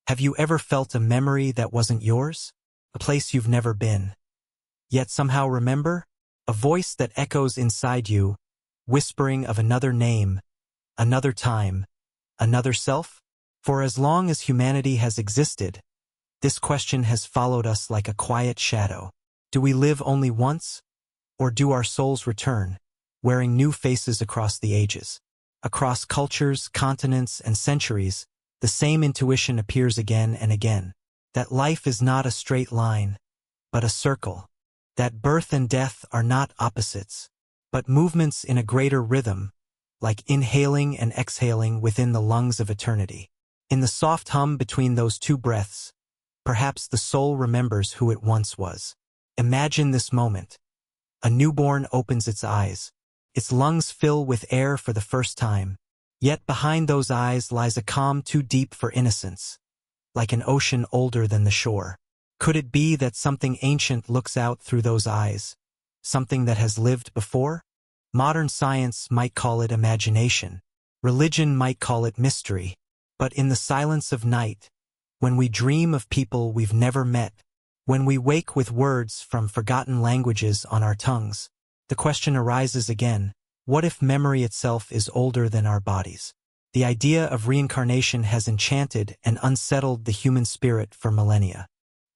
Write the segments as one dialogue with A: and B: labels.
A: Have you ever felt a memory that wasn't yours? A place you've never been, yet somehow remember? A voice that echoes inside you, whispering of another name, another time, another self? For as long as humanity has existed, this question has followed us like a quiet shadow. Do we live only once? Or do our souls return, wearing new faces across the ages? Across cultures, continents, and centuries, the same intuition appears again and again. That life is not a straight line, but a circle. That birth and death are not opposites, but movements in a greater rhythm, like inhaling and exhaling within the lungs of eternity. In the soft hum between those two breaths, perhaps the soul remembers who it once was. Imagine this moment. A newborn opens its eyes. Its lungs fill with air for the first time. Yet behind those eyes lies a calm too deep for innocence, like an ocean older than the shore. Could it be that something ancient looks out through those eyes, something that has lived before? Modern science might call it imagination. Religion might call it mystery. But in the silence of night, when we dream of people we've never met, when we wake with words from forgotten languages on our tongues, the question arises again, what if memory itself is older than our bodies? The idea of reincarnation has enchanted and unsettled the human spirit for millennia.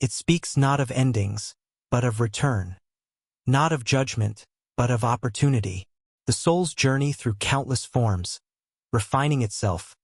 A: It speaks not of endings, but of return. Not of judgment, but of opportunity. The soul's journey through countless forms, refining itself,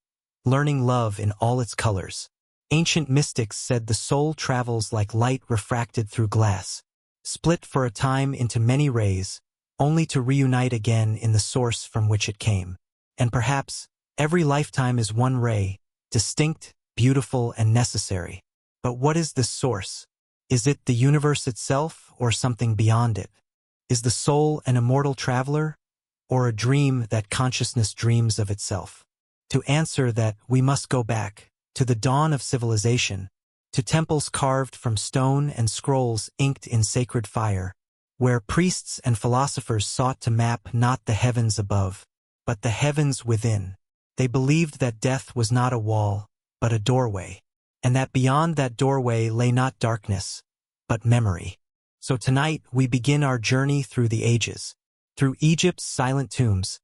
A: learning love in all its colors. Ancient mystics said the soul travels like light refracted through glass, split for a time into many rays, only to reunite again in the source from which it came. And perhaps, every lifetime is one ray, distinct, beautiful, and necessary. But what is this source? Is it the universe itself, or something beyond it? Is the soul an immortal traveler, or a dream that consciousness dreams of itself? To answer that, we must go back, to the dawn of civilization, to temples carved from stone and scrolls inked in sacred fire, where priests and philosophers sought to map not the heavens above, but the heavens within. They believed that death was not a wall, but a doorway, and that beyond that doorway lay not darkness, but memory. So tonight we begin our journey through the ages, through Egypt's silent tombs,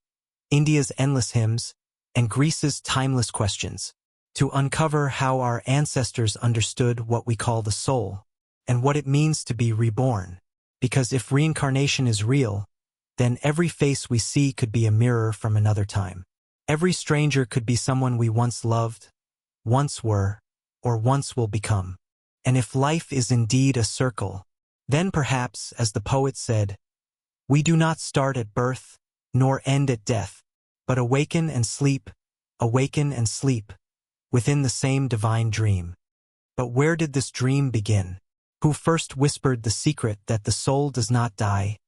A: India's endless hymns, and Greece's timeless questions, to uncover how our ancestors understood what we call the soul, and what it means to be reborn. Because if reincarnation is real, then every face we see could be a mirror from another time. Every stranger could be someone we once loved, once were, or once will become. And if life is indeed a circle, then perhaps, as the poet said, we do not start at birth, nor end at death, but awaken and sleep, within the same divine dream. But where did this dream begin? Who first whispered the secret that the soul does not die,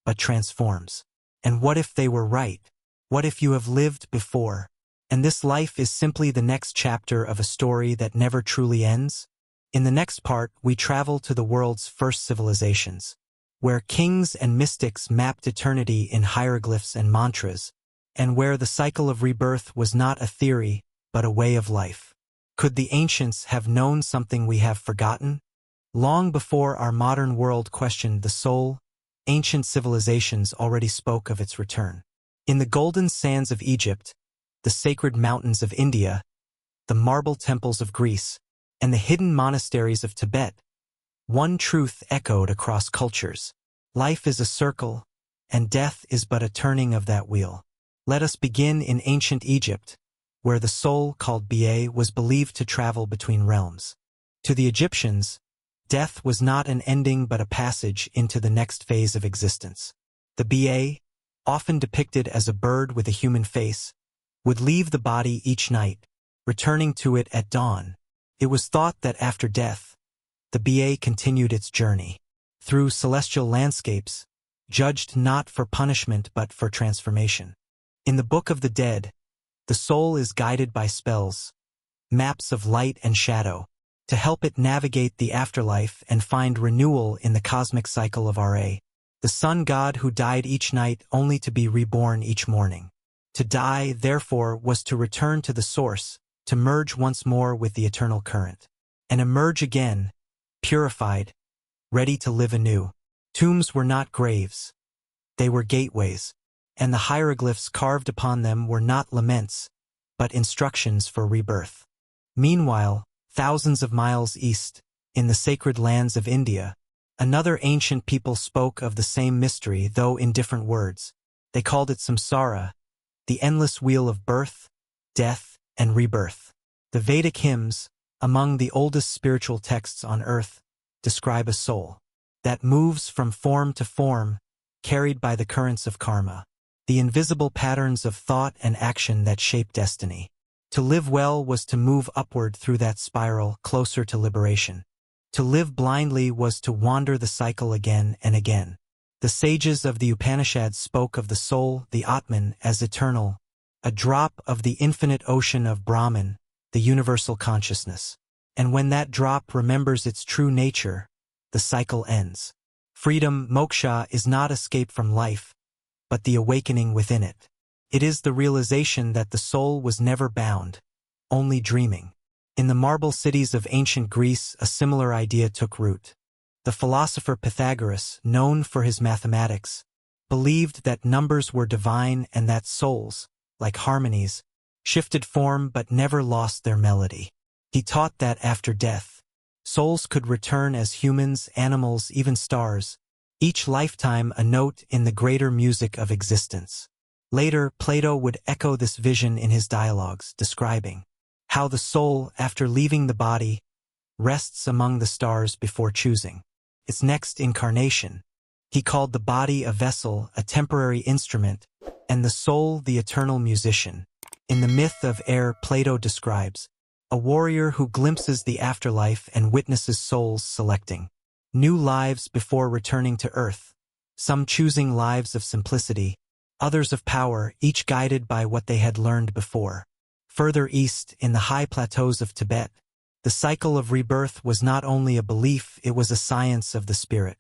A: but transforms? And what if they were right? What if you have lived before, and this life is simply the next chapter of a story that never truly ends? In the next part, we travel to the world's first civilizations, where kings and mystics mapped eternity in hieroglyphs and mantras, and where the cycle of rebirth was not a theory, but a way of life. Could the ancients have known something we have forgotten? Long before our modern world questioned the soul, ancient civilizations already spoke of its return. In the golden sands of Egypt, the sacred mountains of India, the marble temples of Greece, and the hidden monasteries of Tibet, one truth echoed across cultures. Life is a circle, and death is but a turning of that wheel. Let us begin in ancient Egypt, where the soul, called Ba, was believed to travel between realms. To the Egyptians, death was not an ending but a passage into the next phase of existence. The Ba, often depicted as a bird with a human face, would leave the body each night, returning to it at dawn. It was thought that after death, the Ba continued its journey through celestial landscapes, judged not for punishment but for transformation. In the Book of the Dead, the soul is guided by spells, maps of light and shadow, to help it navigate the afterlife and find renewal in the cosmic cycle of Ra. The sun god who died each night only to be reborn each morning. To die, therefore, was to return to the source, to merge once more with the eternal current, and emerge again, purified, ready to live anew. Tombs were not graves. They were gateways, and the hieroglyphs carved upon them were not laments, but instructions for rebirth. Meanwhile, thousands of miles east, in the sacred lands of India, another ancient people spoke of the same mystery, though in different words. They called it samsara, the endless wheel of birth, death, and rebirth. The Vedic hymns, among the oldest spiritual texts on earth, describe a soul that moves from form to form, carried by the currents of karma, the invisible patterns of thought and action that shape destiny. To live well was to move upward through that spiral, closer to liberation. To live blindly was to wander the cycle again and again. The sages of the Upanishads spoke of the soul, the Atman, as eternal, a drop of the infinite ocean of Brahman, the universal consciousness. And when that drop remembers its true nature, the cycle ends. Freedom, moksha, is not escape from life, but the awakening within it. It is the realization that the soul was never bound, only dreaming. In the marble cities of ancient Greece, a similar idea took root. The philosopher Pythagoras, known for his mathematics, believed that numbers were divine and that souls, like harmonies, shifted form but never lost their melody. He taught that after death, souls could return as humans, animals, even stars, each lifetime a note in the greater music of existence. Later, Plato would echo this vision in his dialogues, describing how the soul, after leaving the body, rests among the stars before choosing its next incarnation. He called the body a vessel, a temporary instrument, and the soul the eternal musician. In the myth of Air, Plato describes a warrior who glimpses the afterlife and witnesses souls selecting new lives before returning to earth, some choosing lives of simplicity, others of power, each guided by what they had learned before. Further east, in the high plateaus of Tibet, the cycle of rebirth was not only a belief, it was a science of the spirit.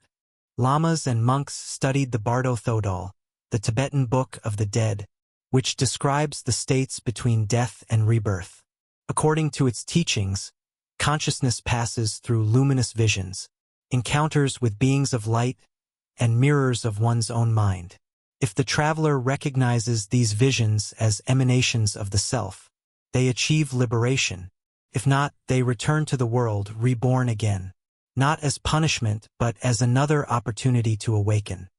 A: Lamas and monks studied the Bardo Thodol, the Tibetan Book of the Dead, which describes the states between death and rebirth. According to its teachings, consciousness passes through luminous visions, encounters with beings of light, and mirrors of one's own mind. If the traveler recognizes these visions as emanations of the self, they achieve liberation. If not, they return to the world reborn again, not as punishment but as another opportunity to awaken.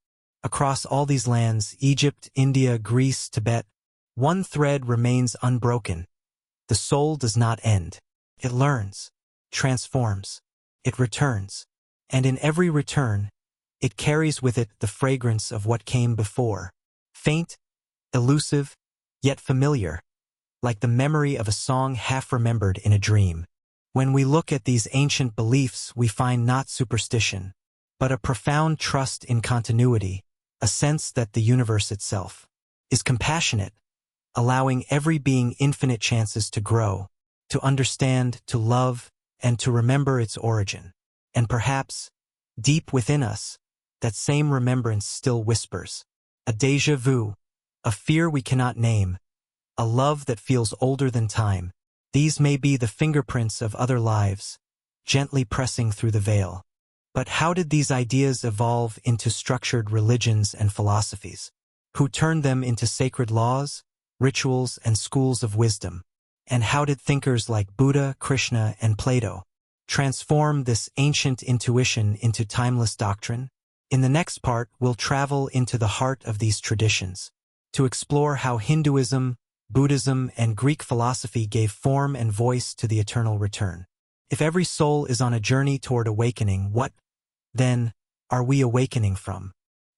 A: Across all these lands, Egypt, India, Greece, Tibet, one thread remains unbroken. The soul does not end. It learns, transforms, it returns, and in every return, it carries with it the fragrance of what came before, faint, elusive, yet familiar, like the memory of a song half remembered in a dream. When we look at these ancient beliefs, we find not superstition, but a profound trust in continuity, a sense that the universe itself is compassionate, allowing every being infinite chances to grow, to understand, to love, and to remember its origin. And perhaps, deep within us, that same remembrance still whispers, a déjà vu, a fear we cannot name, a love that feels older than time. These may be the fingerprints of other lives, gently pressing through the veil. But how did these ideas evolve into structured religions and philosophies? Who turned them into sacred laws, rituals, and schools of wisdom? And how did thinkers like Buddha, Krishna, and Plato transform this ancient intuition into timeless doctrine? In the next part, we'll travel into the heart of these traditions, to explore how Hinduism, Buddhism, and Greek philosophy gave form and voice to the eternal return. If every soul is on a journey toward awakening, what, then, are we awakening from?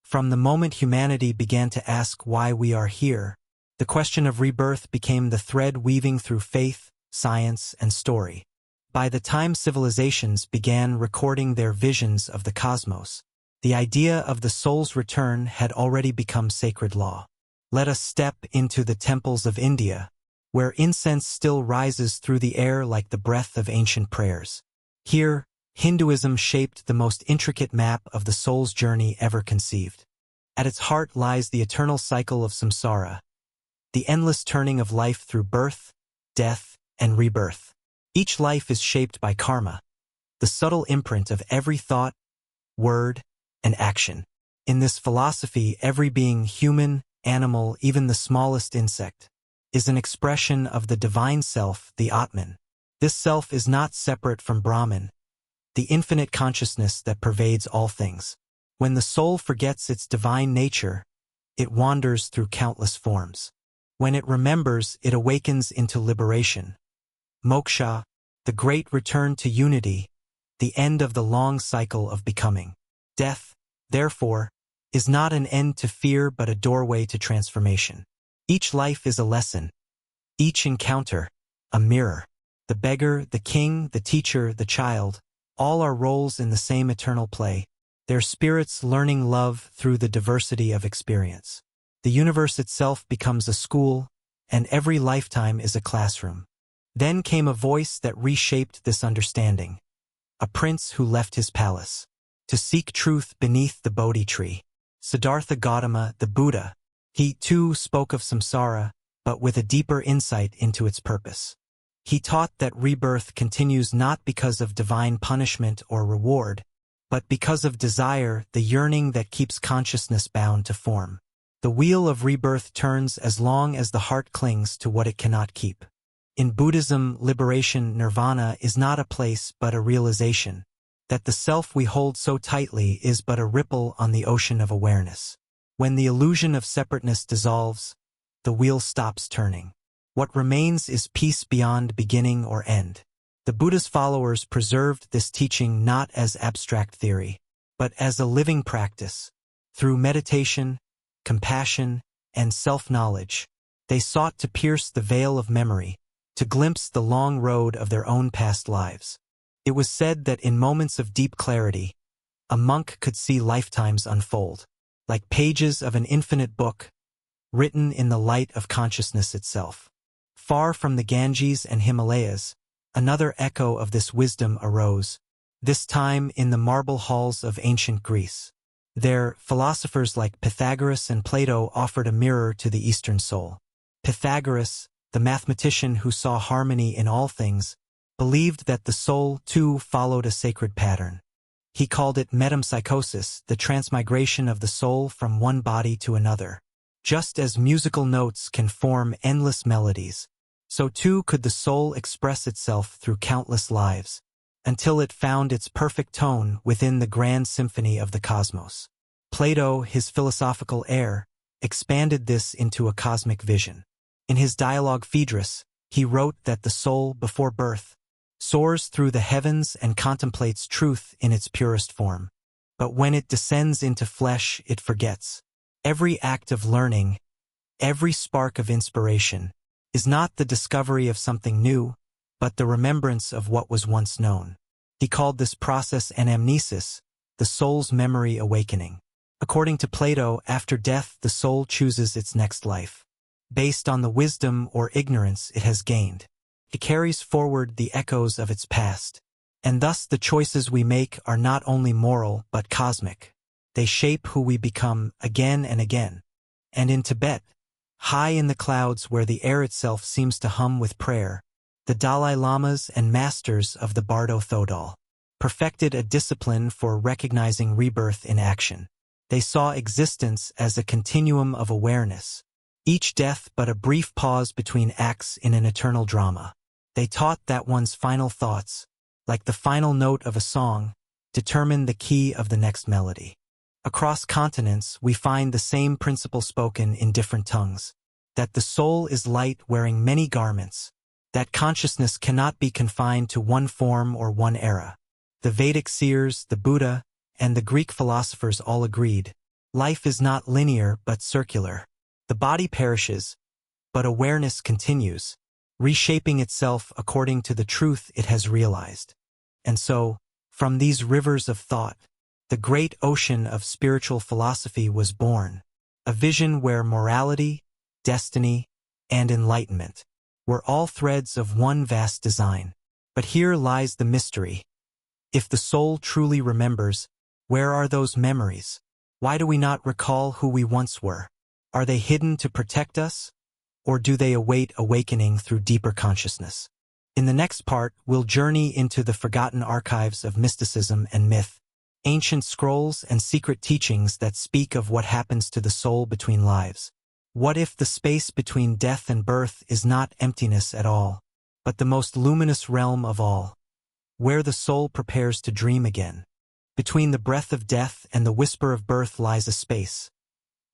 A: From the moment humanity began to ask why we are here, the question of rebirth became the thread weaving through faith, science, and story. By the time civilizations began recording their visions of the cosmos, the idea of the soul's return had already become sacred law. Let us step into the temples of India, where incense still rises through the air like the breath of ancient prayers. Here, Hinduism shaped the most intricate map of the soul's journey ever conceived. At its heart lies the eternal cycle of samsara, the endless turning of life through birth, death, and rebirth. Each life is shaped by karma, the subtle imprint of every thought, word, and action. In this philosophy, every being, human, animal, even the smallest insect, is an expression of the divine self, the Atman. This self is not separate from Brahman, the infinite consciousness that pervades all things. When the soul forgets its divine nature, it wanders through countless forms. When it remembers, it awakens into liberation. Moksha, the great return to unity, the end of the long cycle of becoming. Death, therefore, is not an end to fear but a doorway to transformation. Each life is a lesson, each encounter, a mirror. The beggar, the king, the teacher, the child, all are roles in the same eternal play, their spirits learning love through the diversity of experience. The universe itself becomes a school, and every lifetime is a classroom. Then came a voice that reshaped this understanding. A prince who left his palace to seek truth beneath the Bodhi tree. Siddhartha Gautama, the Buddha, he too spoke of samsara, but with a deeper insight into its purpose. He taught that rebirth continues not because of divine punishment or reward, but because of desire, the yearning that keeps consciousness bound to form. The wheel of rebirth turns as long as the heart clings to what it cannot keep. In Buddhism, liberation, nirvana, is not a place but a realization that the self we hold so tightly is but a ripple on the ocean of awareness. When the illusion of separateness dissolves, the wheel stops turning. What remains is peace beyond beginning or end. The Buddha's followers preserved this teaching not as abstract theory, but as a living practice. Through meditation, compassion, and self-knowledge, they sought to pierce the veil of memory, to glimpse the long road of their own past lives. It was said that in moments of deep clarity, a monk could see lifetimes unfold, like pages of an infinite book, written in the light of consciousness itself. Far from the Ganges and Himalayas, another echo of this wisdom arose, this time in the marble halls of ancient Greece. There, philosophers like Pythagoras and Plato offered a mirror to the Eastern soul. Pythagoras, the mathematician who saw harmony in all things, believed that the soul, too, followed a sacred pattern. He called it metempsychosis, the transmigration of the soul from one body to another. Just as musical notes can form endless melodies, so too could the soul express itself through countless lives, until it found its perfect tone within the grand symphony of the cosmos. Plato, his philosophical heir, expanded this into a cosmic vision. In his dialogue Phaedrus, he wrote that the soul, before birth, soars through the heavens and contemplates truth in its purest form. But when it descends into flesh, it forgets. Every act of learning, every spark of inspiration, is not the discovery of something new, but the remembrance of what was once known. He called this process anamnesis, the soul's memory awakening. According to Plato, after death the soul chooses its next life. Based on the wisdom or ignorance it has gained, it carries forward the echoes of its past. And thus the choices we make are not only moral but cosmic. They shape who we become again and again. And in Tibet, high in the clouds where the air itself seems to hum with prayer, the Dalai Lamas and masters of the Bardo Thodol perfected a discipline for recognizing rebirth in action. They saw existence as a continuum of awareness, each death but a brief pause between acts in an eternal drama. They taught that one's final thoughts, like the final note of a song, determine the key of the next melody. Across continents, we find the same principle spoken in different tongues, that the soul is light wearing many garments, that consciousness cannot be confined to one form or one era. The Vedic seers, the Buddha, and the Greek philosophers all agreed, life is not linear but circular. The body perishes, but awareness continues, reshaping itself according to the truth it has realized. And so, from these rivers of thought, the great ocean of spiritual philosophy was born, a vision where morality, destiny, and enlightenment were all threads of one vast design. But here lies the mystery. If the soul truly remembers, where are those memories? Why do we not recall who we once were? Are they hidden to protect us, or do they await awakening through deeper consciousness? In the next part, we'll journey into the forgotten archives of mysticism and myth, ancient scrolls and secret teachings that speak of what happens to the soul between lives. What if the space between death and birth is not emptiness at all, but the most luminous realm of all, where the soul prepares to dream again? Between the breath of death and the whisper of birth lies a space,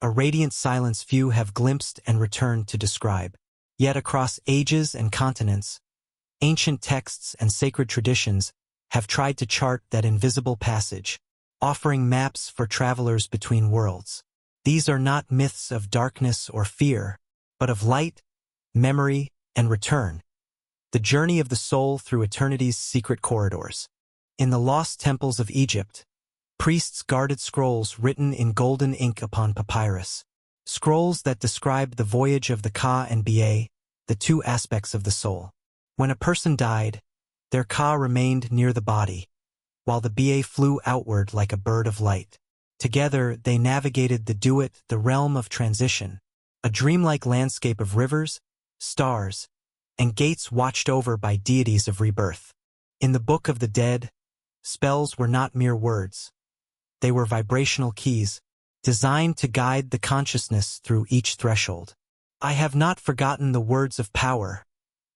A: a radiant silence few have glimpsed and returned to describe. Yet across ages and continents, ancient texts and sacred traditions have tried to chart that invisible passage, offering maps for travelers between worlds. These are not myths of darkness or fear, but of light, memory, and return. The journey of the soul through eternity's secret corridors. In the lost temples of Egypt, priests guarded scrolls written in golden ink upon papyrus, scrolls that described the voyage of the Ka and Ba, the two aspects of the soul. When a person died, their Ka remained near the body, while the Ba flew outward like a bird of light. Together, they navigated the Duat, the realm of transition, a dreamlike landscape of rivers, stars, and gates watched over by deities of rebirth. In the Book of the Dead, spells were not mere words. They were vibrational keys, designed to guide the consciousness through each threshold. "I have not forgotten the words of power,"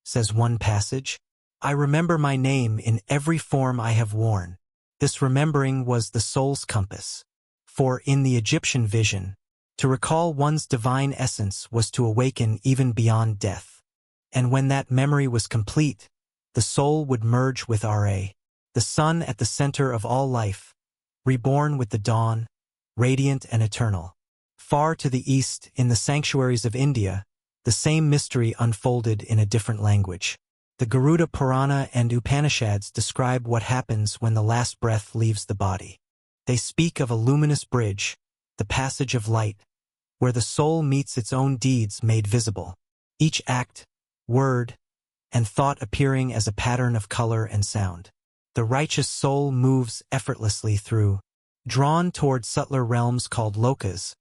A: says one passage. "I remember my name in every form I have worn." This remembering was the soul's compass. For in the Egyptian vision, to recall one's divine essence was to awaken even beyond death. And when that memory was complete, the soul would merge with Ra, the sun at the center of all life, reborn with the dawn, radiant and eternal. Far to the east, in the sanctuaries of India, the same mystery unfolded in a different language. The Garuda Purana and Upanishads describe what happens when the last breath leaves the body. They speak of a luminous bridge, the passage of light, where the soul meets its own deeds made visible, each act, word, and thought appearing as a pattern of color and sound. The righteous soul moves effortlessly through, drawn toward subtler realms called lokas,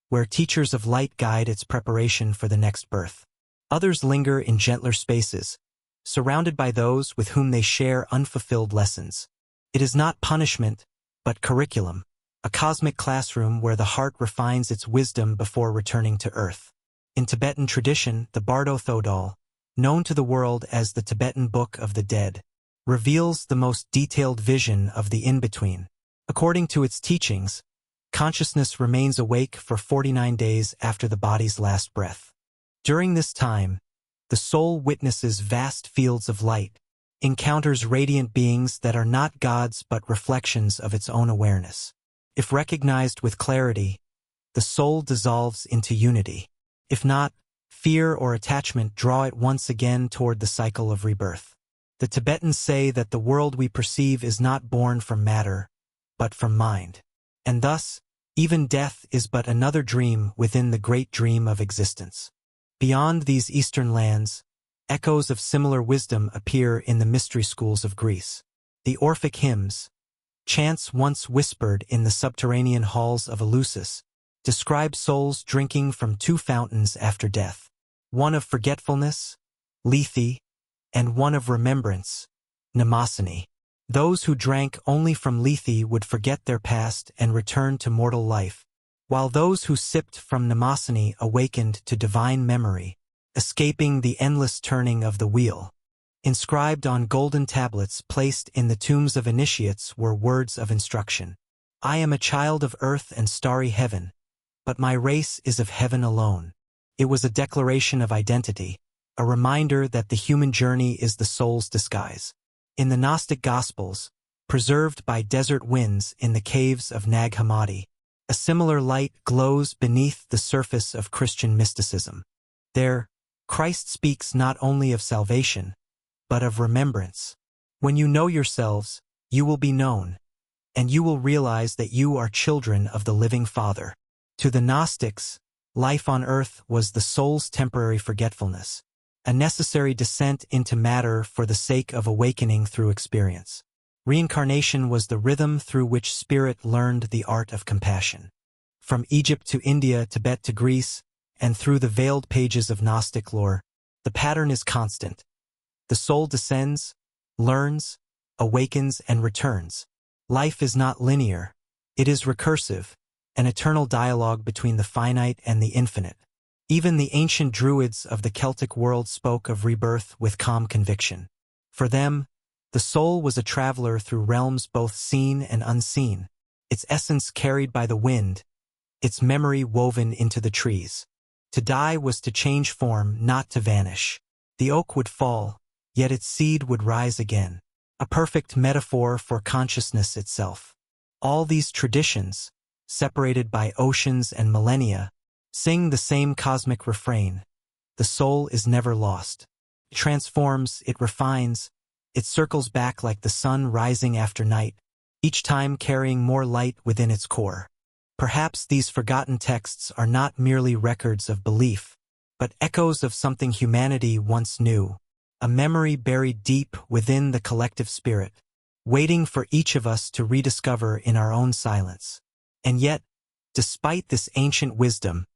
A: where teachers of light guide its preparation for the next birth. Others linger in gentler spaces, surrounded by those with whom they share unfulfilled lessons. It is not punishment, but curriculum, a cosmic classroom where the heart refines its wisdom before returning to earth. In Tibetan tradition, the Bardo Thodol, known to the world as the Tibetan Book of the Dead, reveals the most detailed vision of the in-between. According to its teachings, consciousness remains awake for 49 days after the body's last breath. During this time, the soul witnesses vast fields of light, encounters radiant beings that are not gods but reflections of its own awareness. If recognized with clarity, the soul dissolves into unity. If not, fear or attachment draw it once again toward the cycle of rebirth. The Tibetans say that the world we perceive is not born from matter, but from mind. And thus, even death is but another dream within the great dream of existence. Beyond these eastern lands, echoes of similar wisdom appear in the mystery schools of Greece. The Orphic hymns, chants once whispered in the subterranean halls of Eleusis, describe souls drinking from two fountains after death, one of forgetfulness, Lethe, and one of remembrance, Mnemosyne. Those who drank only from Lethe would forget their past and return to mortal life, while those who sipped from Mnemosyne awakened to divine memory, escaping the endless turning of the wheel. Inscribed on golden tablets placed in the tombs of initiates were words of instruction. "I am a child of earth and starry heaven, but my race is of heaven alone." It was a declaration of identity, a reminder that the human journey is the soul's disguise. In the Gnostic Gospels, preserved by desert winds in the caves of Nag Hammadi, a similar light glows beneath the surface of Christian mysticism. There, Christ speaks not only of salvation, but of remembrance. When you know yourselves, you will be known, and you will realize that you are children of the living Father. To the Gnostics, life on earth was the soul's temporary forgetfulness, a necessary descent into matter for the sake of awakening through experience. Reincarnation was the rhythm through which spirit learned the art of compassion. From Egypt to India, Tibet to Greece, and through the veiled pages of Gnostic lore, the pattern is constant. The soul descends, learns, awakens, and returns. Life is not linear. It is recursive, an eternal dialogue between the finite and the infinite. Even the ancient druids of the Celtic world spoke of rebirth with calm conviction. For them, the soul was a traveler through realms both seen and unseen, its essence carried by the wind, its memory woven into the trees. To die was to change form, not to vanish. The oak would fall, yet its seed would rise again. A perfect metaphor for consciousness itself. All these traditions, separated by oceans and millennia, sing the same cosmic refrain. The soul is never lost. It transforms, it refines, it circles back like the sun rising after night, each time carrying more light within its core. Perhaps these forgotten texts are not merely records of belief, but echoes of something humanity once knew, a memory buried deep within the collective spirit, waiting for each of us to rediscover in our own silence. And yet, despite this ancient wisdom,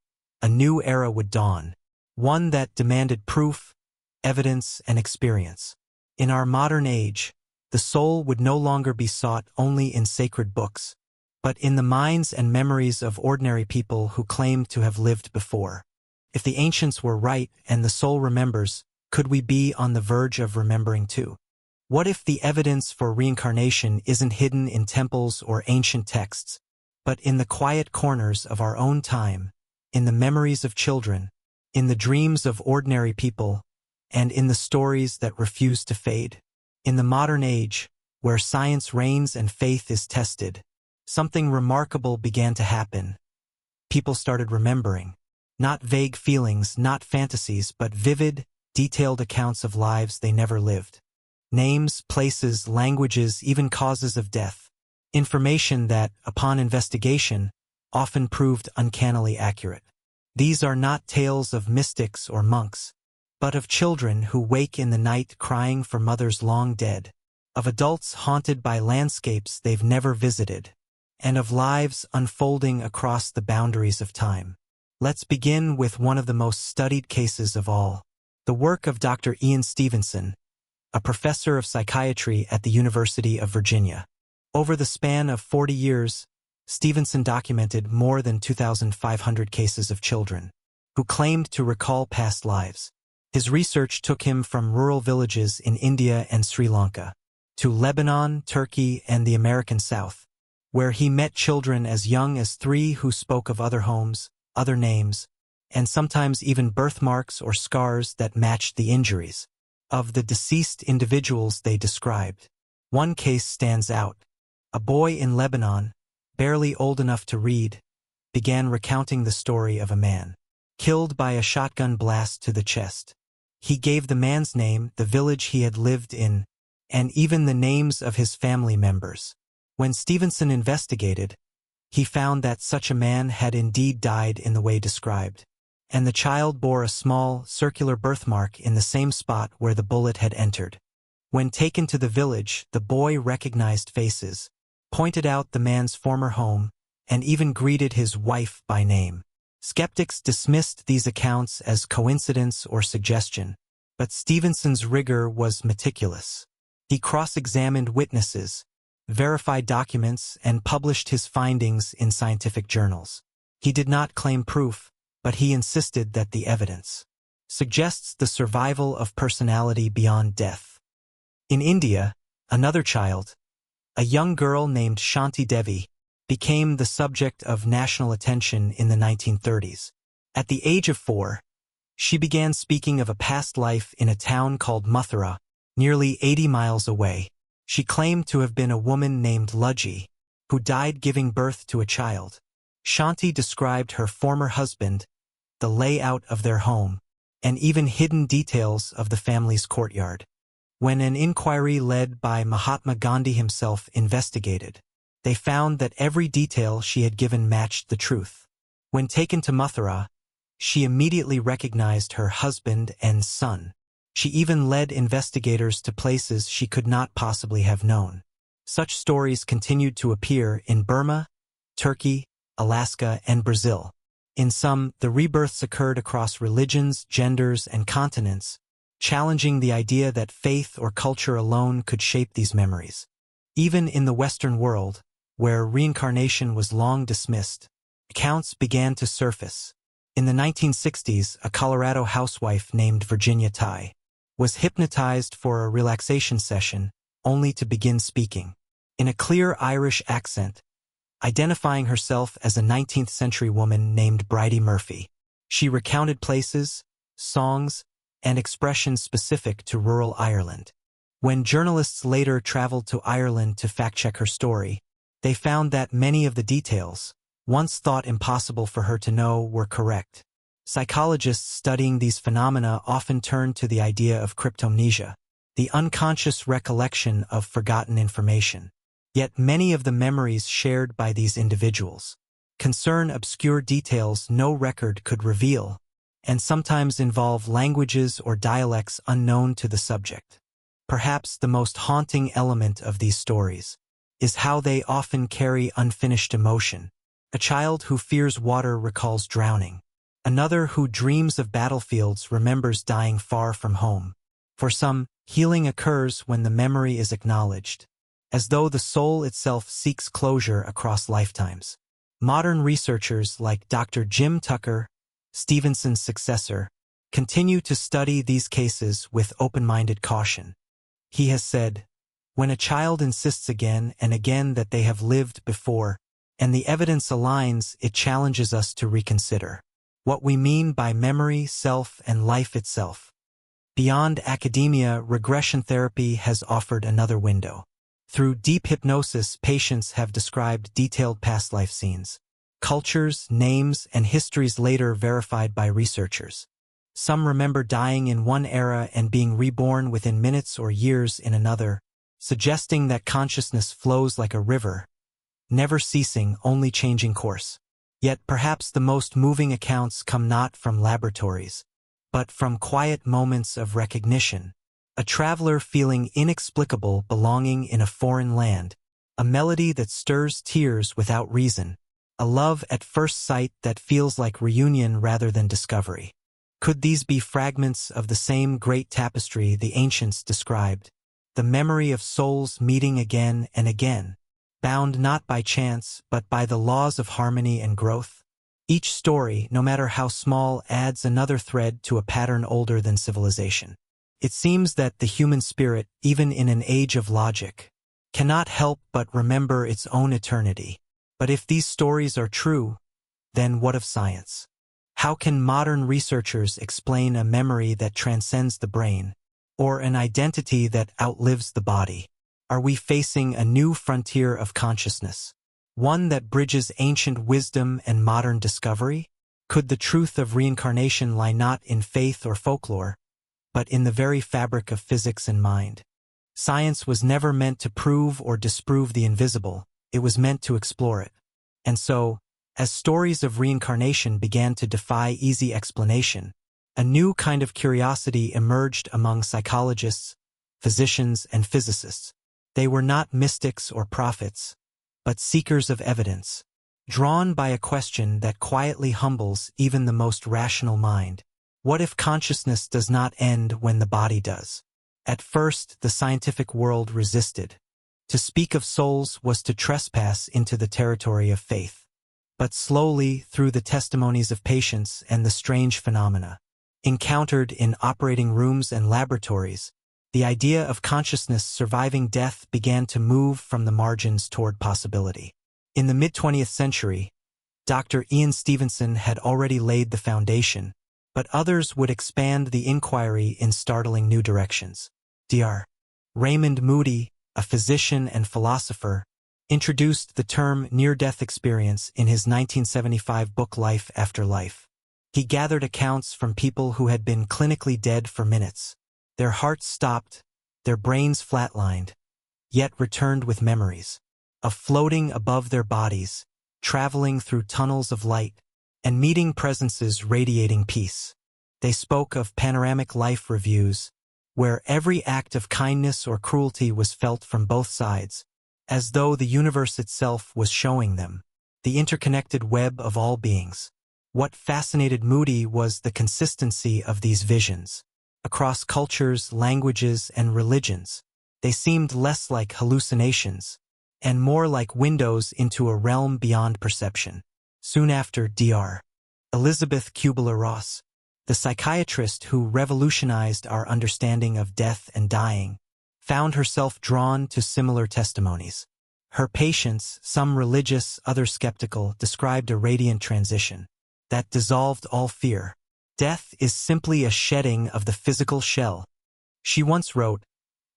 A: a new era would dawn, one that demanded proof, evidence, and experience. In our modern age, the soul would no longer be sought only in sacred books, but in the minds and memories of ordinary people who claimed to have lived before. If the ancients were right and the soul remembers, could we be on the verge of remembering too? What if the evidence for reincarnation isn't hidden in temples or ancient texts, but in the quiet corners of our own time, in the memories of children, in the dreams of ordinary people, and in the stories that refuse to fade? In the modern age, where science reigns and faith is tested, something remarkable began to happen. People started remembering. Not vague feelings, not fantasies, but vivid, detailed accounts of lives they never lived. Names, places, languages, even causes of death. Information that, upon investigation, often proved uncannily accurate. These are not tales of mystics or monks, but of children who wake in the night crying for mothers long dead, of adults haunted by landscapes they've never visited, and of lives unfolding across the boundaries of time. Let's begin with one of the most studied cases of all, the work of Dr. Ian Stevenson, a professor of psychiatry at the University of Virginia. Over the span of 40 years, Stevenson documented more than 2,500 cases of children who claimed to recall past lives. His research took him from rural villages in India and Sri Lanka to Lebanon, Turkey, and the American South, where he met children as young as 3 who spoke of other homes, other names, and sometimes even birthmarks or scars that matched the injuries of the deceased individuals they described. One case stands out. A boy in Lebanon, barely old enough to read, began recounting the story of a man killed by a shotgun blast to the chest. He gave the man's name, the village he had lived in, and even the names of his family members. When Stevenson investigated, he found that such a man had indeed died in the way described, and the child bore a small, circular birthmark in the same spot where the bullet had entered. When taken to the village, the boy recognized faces, pointed out the man's former home, and even greeted his wife by name. Skeptics dismissed these accounts as coincidence or suggestion, but Stevenson's rigor was meticulous. He cross-examined witnesses, verified documents, and published his findings in scientific journals. He did not claim proof, but he insisted that the evidence suggests the survival of personality beyond death. In India, another child, a young girl named Shanti Devi, became the subject of national attention in the 1930s. At the age of 4, she began speaking of a past life in a town called Mathura, nearly 80 miles away. She claimed to have been a woman named Luji, who died giving birth to a child. Shanti described her former husband, the layout of their home, and even hidden details of the family's courtyard. When an inquiry led by Mahatma Gandhi himself investigated, they found that every detail she had given matched the truth. When taken to Mathura, she immediately recognized her husband and son. She even led investigators to places she could not possibly have known. Such stories continued to appear in Burma, Turkey, Alaska, and Brazil. In some, the rebirths occurred across religions, genders, and continents, challenging the idea that faith or culture alone could shape these memories. Even in the Western world, where reincarnation was long dismissed, accounts began to surface. In the 1960s, a Colorado housewife named Virginia Tighe was hypnotized for a relaxation session, only to begin speaking, in a clear Irish accent, identifying herself as a 19th-century woman named Bridie Murphy. She recounted places, songs, and expressions specific to rural Ireland. When journalists later traveled to Ireland to fact-check her story, they found that many of the details, once thought impossible for her to know, were correct. Psychologists studying these phenomena often turn to the idea of cryptomnesia, the unconscious recollection of forgotten information. Yet many of the memories shared by these individuals concern obscure details no record could reveal, and sometimes involve languages or dialects unknown to the subject. Perhaps the most haunting element of these stories is how they often carry unfinished emotion. A child who fears water recalls drowning. Another who dreams of battlefields remembers dying far from home. For some, healing occurs when the memory is acknowledged, as though the soul itself seeks closure across lifetimes. Modern researchers like Dr. Jim Tucker, Stevenson's successor, continue to study these cases with open-minded caution. He has said, "When a child insists again and again that they have lived before, and the evidence aligns, it challenges us to reconsider what we mean by memory, self, and life itself." Beyond academia, regression therapy has offered another window. Through deep hypnosis, patients have described detailed past life scenes, cultures, names, and histories later verified by researchers. Some remember dying in one era and being reborn within minutes or years in another, suggesting that consciousness flows like a river, never ceasing, only changing course. Yet perhaps the most moving accounts come not from laboratories, but from quiet moments of recognition. A traveler feeling inexplicable belonging in a foreign land, a melody that stirs tears without reason, a love at first sight that feels like reunion rather than discovery. Could these be fragments of the same great tapestry the ancients described, the memory of souls meeting again and again, bound not by chance but by the laws of harmony and growth? Each story, no matter how small, adds another thread to a pattern older than civilization. It seems that the human spirit, even in an age of logic, cannot help but remember its own eternity. But if these stories are true, then what of science? How can modern researchers explain a memory that transcends the brain, or an identity that outlives the body? Are we facing a new frontier of consciousness, one that bridges ancient wisdom and modern discovery? Could the truth of reincarnation lie not in faith or folklore, but in the very fabric of physics and mind? Science was never meant to prove or disprove the invisible, it was meant to explore it. And so, as stories of reincarnation began to defy easy explanation, a new kind of curiosity emerged among psychologists, physicians, and physicists. They were not mystics or prophets, but seekers of evidence, drawn by a question that quietly humbles even the most rational mind. What if consciousness does not end when the body does? At first, the scientific world resisted. To speak of souls was to trespass into the territory of faith. But slowly, through the testimonies of patients and the strange phenomena encountered in operating rooms and laboratories, the idea of consciousness surviving death began to move from the margins toward possibility. In the mid-20th century, Dr. Ian Stevenson had already laid the foundation, but others would expand the inquiry in startling new directions. Dr. Raymond Moody, a physician and philosopher, introduced the term near-death experience in his 1975 book Life After Life. He gathered accounts from people who had been clinically dead for minutes. Their hearts stopped, their brains flatlined, yet returned with memories of floating above their bodies, traveling through tunnels of light, and meeting presences radiating peace. They spoke of panoramic life reviews, where every act of kindness or cruelty was felt from both sides, as though the universe itself was showing them the interconnected web of all beings. What fascinated Moody was the consistency of these visions. Across cultures, languages, and religions, they seemed less like hallucinations, and more like windows into a realm beyond perception. Soon after, Dr. Elizabeth Kubler-Ross, the psychiatrist who revolutionized our understanding of death and dying, found herself drawn to similar testimonies. Her patients, some religious, others skeptical, described a radiant transition that dissolved all fear. Death is simply a shedding of the physical shell. She once wrote,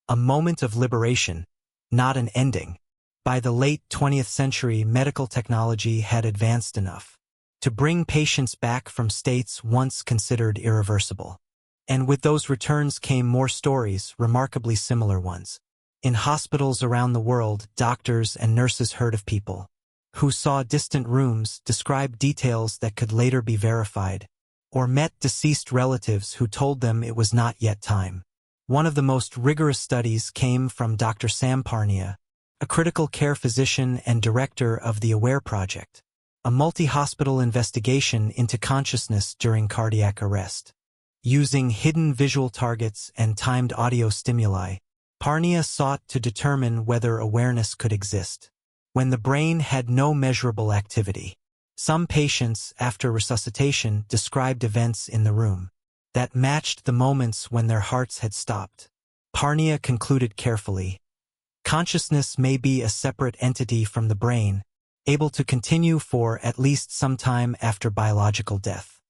A: "A moment of liberation, not an ending." By the late 20th century, medical technology had advanced enough to bring patients back from states once considered irreversible. And with those returns came more stories, remarkably similar ones. In hospitals around the world, doctors and nurses heard of people who saw distant rooms, described details that could later be verified, or met deceased relatives who told them it was not yet time. One of the most rigorous studies came from Dr. Sam Parnia, a critical care physician and director of the AWARE project, a multi-hospital investigation into consciousness during cardiac arrest. Using hidden visual targets and timed audio stimuli, Parnia sought to determine whether awareness could exist when the brain had no measurable activity. Some patients, after resuscitation, described events in the room that matched the moments when their hearts had stopped. Parnia concluded carefully, consciousness may be a separate entity from the brain, able to continue for at least some time after biological death.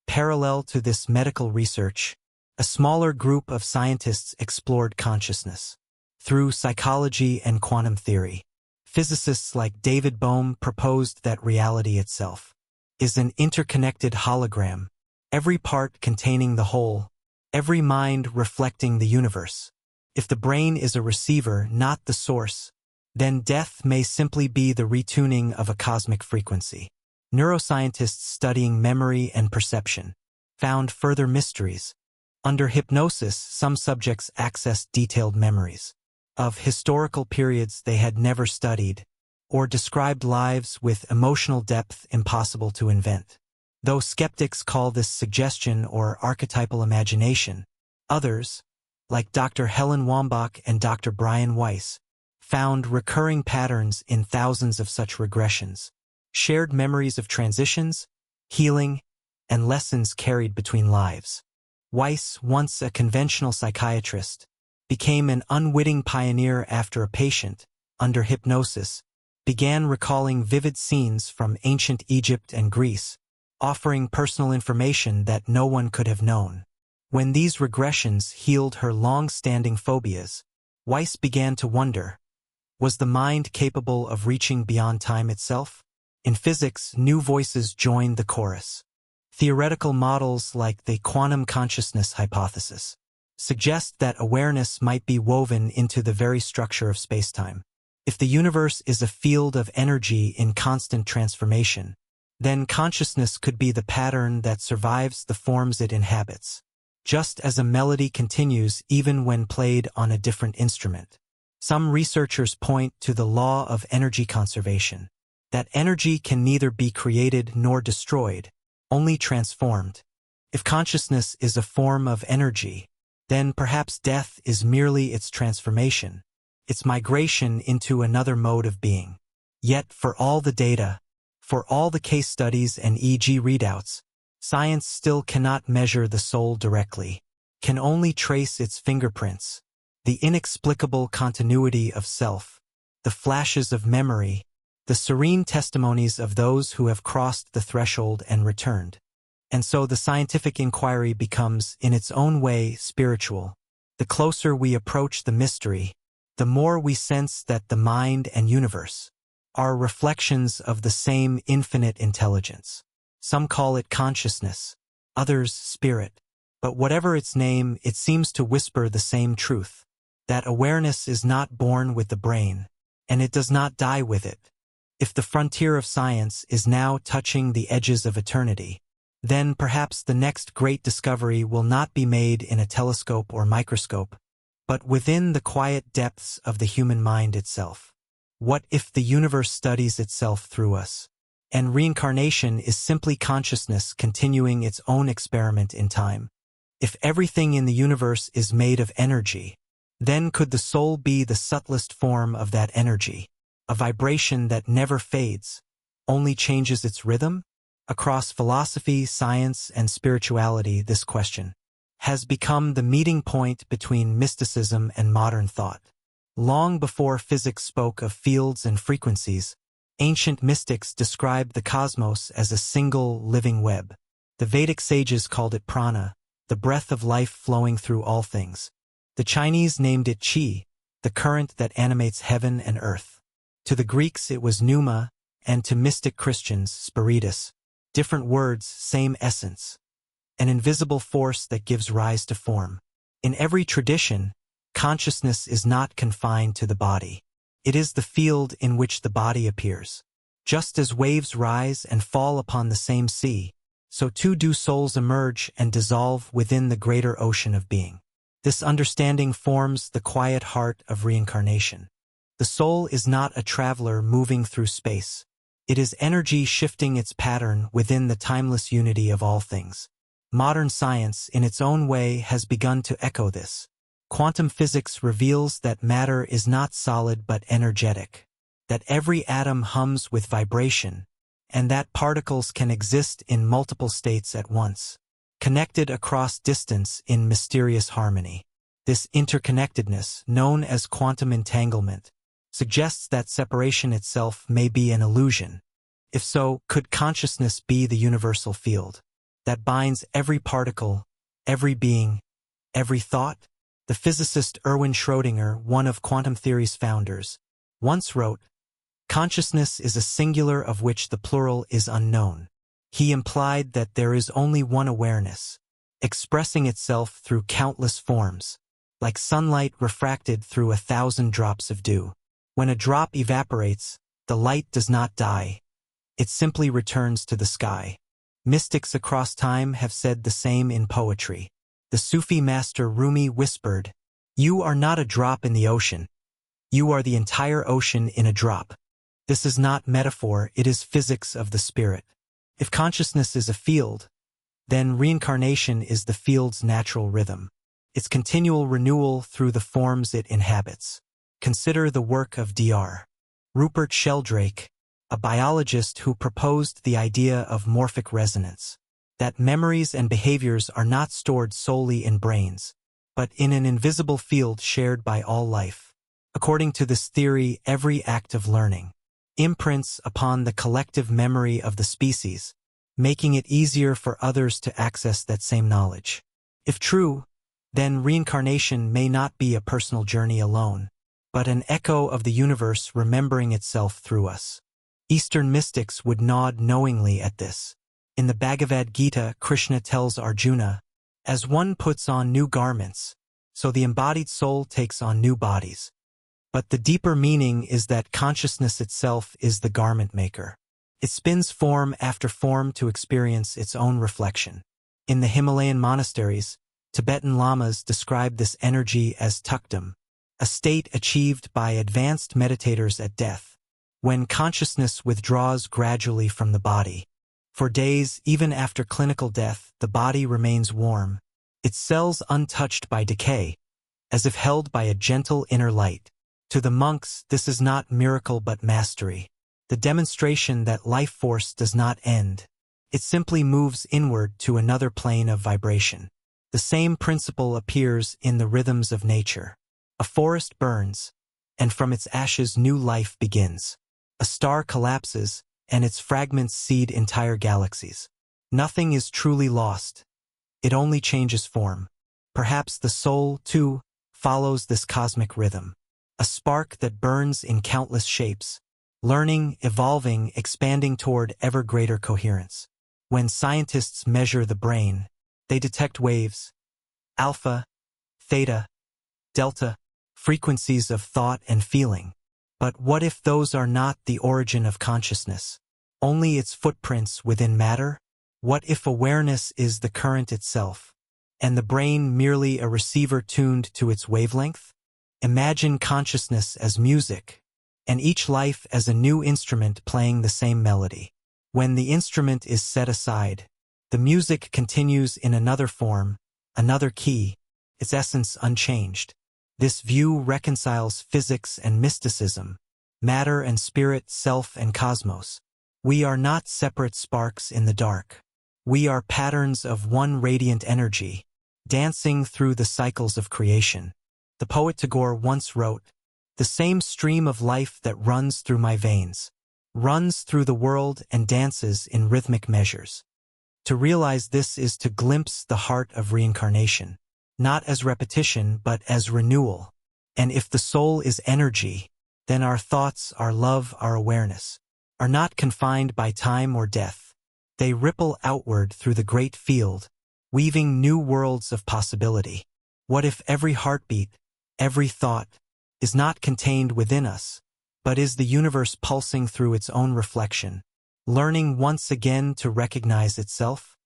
A: Parallel to this medical research, a smaller group of scientists explored consciousness through psychology and quantum theory. Physicists like David Bohm proposed that reality itself is an interconnected hologram, every part containing the whole, every mind reflecting the universe. If the brain is a receiver, not the source, then death may simply be the retuning of a cosmic frequency. Neuroscientists studying memory and perception found further mysteries. Under hypnosis, some subjects accessed detailed memories of historical periods they had never studied, or described lives with emotional depth impossible to invent. Though skeptics call this suggestion or archetypal imagination, others, like Dr. Helen Wambach and Dr. Brian Weiss, found recurring patterns in thousands of such regressions, shared memories of transitions, healing, and lessons carried between lives. Weiss, once a conventional psychiatrist, became an unwitting pioneer after a patient, under hypnosis, began recalling vivid scenes from ancient Egypt and Greece, offering personal information that no one could have known. When these regressions healed her long-standing phobias, Weiss began to wonder, was the mind capable of reaching beyond time itself? In physics, new voices joined the chorus. Theoretical models like the quantum consciousness hypothesis suggest that awareness might be woven into the very structure of spacetime. If the universe is a field of energy in constant transformation, then consciousness could be the pattern that survives the forms it inhabits, just as a melody continues even when played on a different instrument. Some researchers point to the law of energy conservation, that energy can neither be created nor destroyed, only transformed. If consciousness is a form of energy, then perhaps death is merely its transformation, its migration into another mode of being. Yet for all the data, for all the case studies and EEG readouts, science still cannot measure the soul directly, can only trace its fingerprints, the inexplicable continuity of self, the flashes of memory, the serene testimonies of those who have crossed the threshold and returned. And so the scientific inquiry becomes, in its own way, spiritual. The closer we approach the mystery, the more we sense that the mind and universe are reflections of the same infinite intelligence. Some call it consciousness, others spirit. But whatever its name, it seems to whisper the same truth, that awareness is not born with the brain, and it does not die with it. If the frontier of science is now touching the edges of eternity, then perhaps the next great discovery will not be made in a telescope or microscope, but within the quiet depths of the human mind itself. What if the universe studies itself through us, and reincarnation is simply consciousness continuing its own experiment in time? If everything in the universe is made of energy, then could the soul be the subtlest form of that energy, a vibration that never fades, only changes its rhythm? Across philosophy, science, and spirituality, this question has become the meeting point between mysticism and modern thought. Long before physics spoke of fields and frequencies, ancient mystics described the cosmos as a single living web. The Vedic sages called it prana, the breath of life flowing through all things. The Chinese named it qi, the current that animates heaven and earth. To the Greeks it was pneuma, and to mystic Christians, spiritus. Different words, same essence. An invisible force that gives rise to form. In every tradition, consciousness is not confined to the body. It is the field in which the body appears. Just as waves rise and fall upon the same sea, so too do souls emerge and dissolve within the greater ocean of being. This understanding forms the quiet heart of reincarnation. The soul is not a traveler moving through space. It is energy shifting its pattern within the timeless unity of all things. Modern science, in its own way, has begun to echo this. Quantum physics reveals that matter is not solid but energetic, that every atom hums with vibration, and that particles can exist in multiple states at once, connected across distance in mysterious harmony. This interconnectedness, known as quantum entanglement, suggests that separation itself may be an illusion. If so, could consciousness be the universal field that binds every particle, every being, every thought? The physicist Erwin Schrödinger, one of quantum theory's founders, once wrote, "Consciousness is a singular of which the plural is unknown." He implied that there is only one awareness, expressing itself through countless forms, like sunlight refracted through 1,000 drops of dew. When a drop evaporates, the light does not die. It simply returns to the sky. Mystics across time have said the same in poetry. The Sufi master Rumi whispered, "You are not a drop in the ocean. You are the entire ocean in a drop." This is not metaphor, it is physics of the spirit. If consciousness is a field, then reincarnation is the field's natural rhythm, its continual renewal through the forms it inhabits. Consider the work of Dr. Rupert Sheldrake, a biologist who proposed the idea of morphic resonance, that memories and behaviors are not stored solely in brains, but in an invisible field shared by all life. According to this theory, every act of learning imprints upon the collective memory of the species, making it easier for others to access that same knowledge. If true, then reincarnation may not be a personal journey alone, but an echo of the universe remembering itself through us. Eastern mystics would nod knowingly at this. In the Bhagavad Gita, Krishna tells Arjuna, "As one puts on new garments, so the embodied soul takes on new bodies." But the deeper meaning is that consciousness itself is the garment maker. It spins form after form to experience its own reflection. In the Himalayan monasteries, Tibetan lamas describe this energy as tukdam, a state achieved by advanced meditators at death, when consciousness withdraws gradually from the body. For days, even after clinical death, the body remains warm, its cells untouched by decay, as if held by a gentle inner light. To the monks, this is not miracle but mastery, the demonstration that life force does not end. It simply moves inward to another plane of vibration. The same principle appears in the rhythms of nature. A forest burns, and from its ashes new life begins. A star collapses, and its fragments seed entire galaxies. Nothing is truly lost. It only changes form. Perhaps the soul, too, follows this cosmic rhythm. A spark that burns in countless shapes, learning, evolving, expanding toward ever greater coherence. When scientists measure the brain, they detect waves, alpha, theta, delta, frequencies of thought and feeling. But what if those are not the origin of consciousness, only its footprints within matter? What if awareness is the current itself, and the brain merely a receiver tuned to its wavelength? Imagine consciousness as music, and each life as a new instrument playing the same melody. When the instrument is set aside, the music continues in another form, another key, its essence unchanged. This view reconciles physics and mysticism, matter and spirit, self and cosmos. We are not separate sparks in the dark. We are patterns of one radiant energy, dancing through the cycles of creation. The poet Tagore once wrote, "The same stream of life that runs through my veins, runs through the world and dances in rhythmic measures." To realize this is to glimpse the heart of reincarnation, not as repetition but as renewal. And if the soul is energy, then our thoughts, our love, our awareness are not confined by time or death. They ripple outward through the great field, weaving new worlds of possibility. What if every heartbeat, every thought, is not contained within us, but is the universe pulsing through its own reflection, learning once again to recognize itself?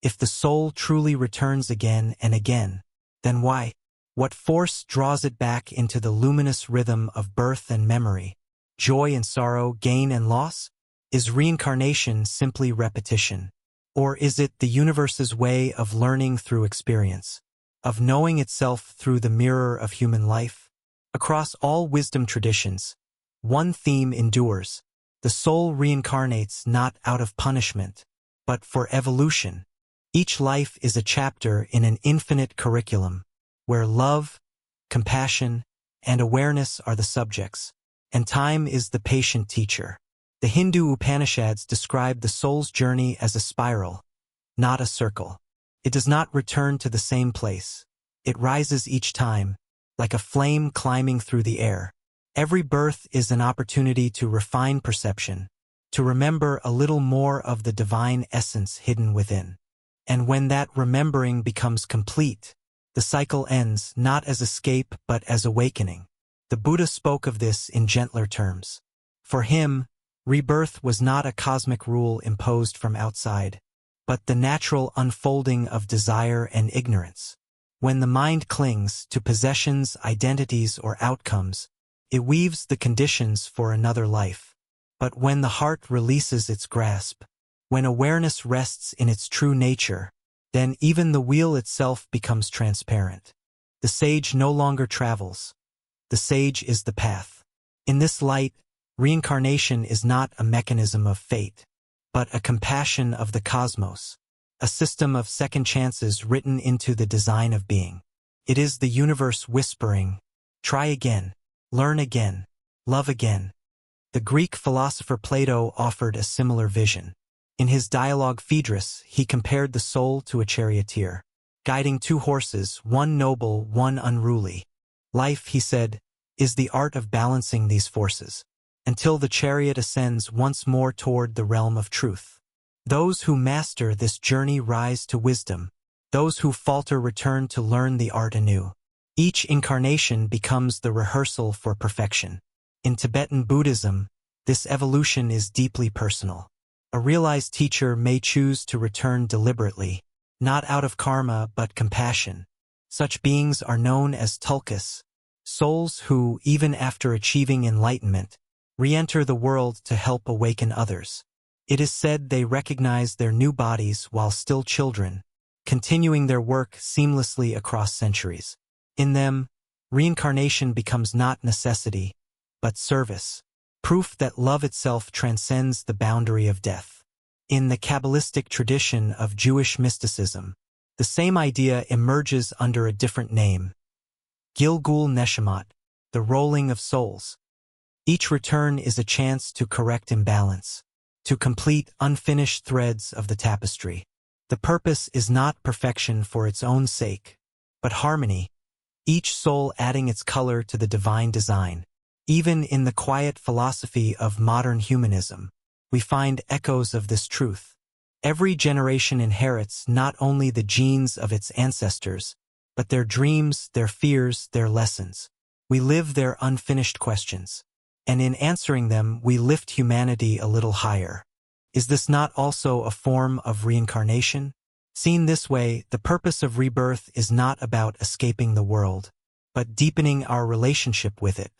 A: If the soul truly returns again and again, then why? What force draws it back into the luminous rhythm of birth and memory, joy and sorrow, gain and loss? Is reincarnation simply repetition? Or is it the universe's way of learning through experience, of knowing itself through the mirror of human life? Across all wisdom traditions, one theme endures: the soul reincarnates not out of punishment, but for evolution. Each life is a chapter in an infinite curriculum, where love, compassion, and awareness are the subjects, and time is the patient teacher. The Hindu Upanishads describe the soul's journey as a spiral, not a circle. It does not return to the same place. It rises each time, like a flame climbing through the air. Every birth is an opportunity to refine perception, to remember a little more of the divine essence hidden within. And when that remembering becomes complete, the cycle ends not as escape but as awakening. The Buddha spoke of this in gentler terms. For him, rebirth was not a cosmic rule imposed from outside, but the natural unfolding of desire and ignorance. When the mind clings to possessions, identities, or outcomes, it weaves the conditions for another life. But when the heart releases its grasp, when awareness rests in its true nature, then even the wheel itself becomes transparent. The sage no longer travels. The sage is the path. In this light, reincarnation is not a mechanism of fate, but a compassion of the cosmos, a system of second chances written into the design of being. It is the universe whispering, "Try again, learn again, love again." The Greek philosopher Plato offered a similar vision. In his dialogue Phaedrus, he compared the soul to a charioteer, guiding two horses, one noble, one unruly. Life, he said, is the art of balancing these forces, until the chariot ascends once more toward the realm of truth. Those who master this journey rise to wisdom. Those who falter return to learn the art anew. Each incarnation becomes the rehearsal for perfection. In Tibetan Buddhism, this evolution is deeply personal. A realized teacher may choose to return deliberately, not out of karma but compassion. Such beings are known as tulkus, souls who, even after achieving enlightenment, re-enter the world to help awaken others. It is said they recognize their new bodies while still children, continuing their work seamlessly across centuries. In them, reincarnation becomes not necessity, but service, proof that love itself transcends the boundary of death. In the Kabbalistic tradition of Jewish mysticism, the same idea emerges under a different name: Gilgul Neshamot, the rolling of souls. Each return is a chance to correct imbalance, to complete unfinished threads of the tapestry. The purpose is not perfection for its own sake, but harmony, each soul adding its color to the divine design. Even in the quiet philosophy of modern humanism, we find echoes of this truth. Every generation inherits not only the genes of its ancestors, but their dreams, their fears, their lessons. We live their unfinished questions, and in answering them we lift humanity a little higher. Is this not also a form of reincarnation? Seen this way, the purpose of rebirth is not about escaping the world, but deepening our relationship with it.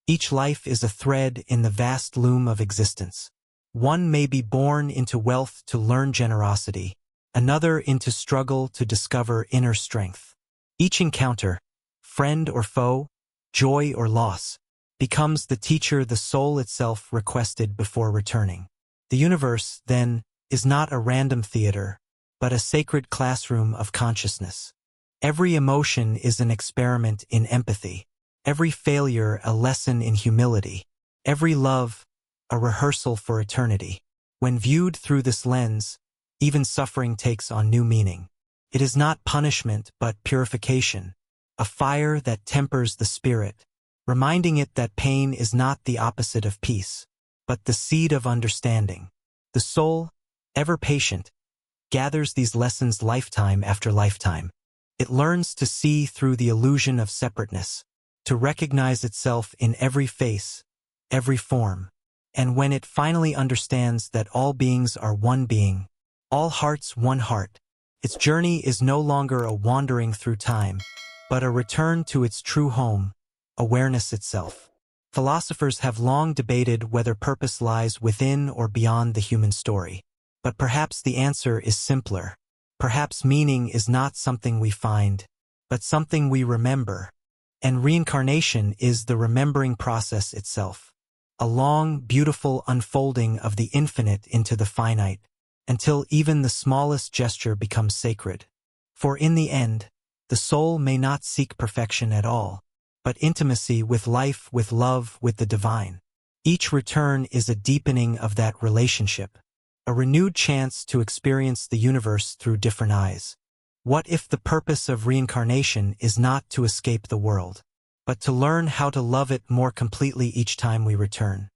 A: Each life is a thread in the vast loom of existence. One may be born into wealth to learn generosity, another into struggle to discover inner strength. Each encounter, friend or foe, joy or loss, becomes the teacher the soul itself requested before returning. The universe, then, is not a random theater, but a sacred classroom of consciousness. Every emotion is an experiment in empathy, every failure a lesson in humility, every love a rehearsal for eternity. When viewed through this lens, even suffering takes on new meaning. It is not punishment but purification, a fire that tempers the spirit, reminding it that pain is not the opposite of peace, but the seed of understanding. The soul, ever patient, gathers these lessons lifetime after lifetime. It learns to see through the illusion of separateness, to recognize itself in every face, every form. And when it finally understands that all beings are one being, all hearts one heart, its journey is no longer a wandering through time, but a return to its true home, awareness itself. Philosophers have long debated whether purpose lies within or beyond the human story. But perhaps the answer is simpler. Perhaps meaning is not something we find, but something we remember. And reincarnation is the remembering process itself. A long, beautiful unfolding of the infinite into the finite, until even the smallest gesture becomes sacred. For in the end, the soul may not seek perfection at all, but intimacy with life, with love, with the divine. Each return is a deepening of that relationship, a renewed chance to experience the universe through different eyes. What if the purpose of reincarnation is not to escape the world, but to learn how to love it more completely each time we return?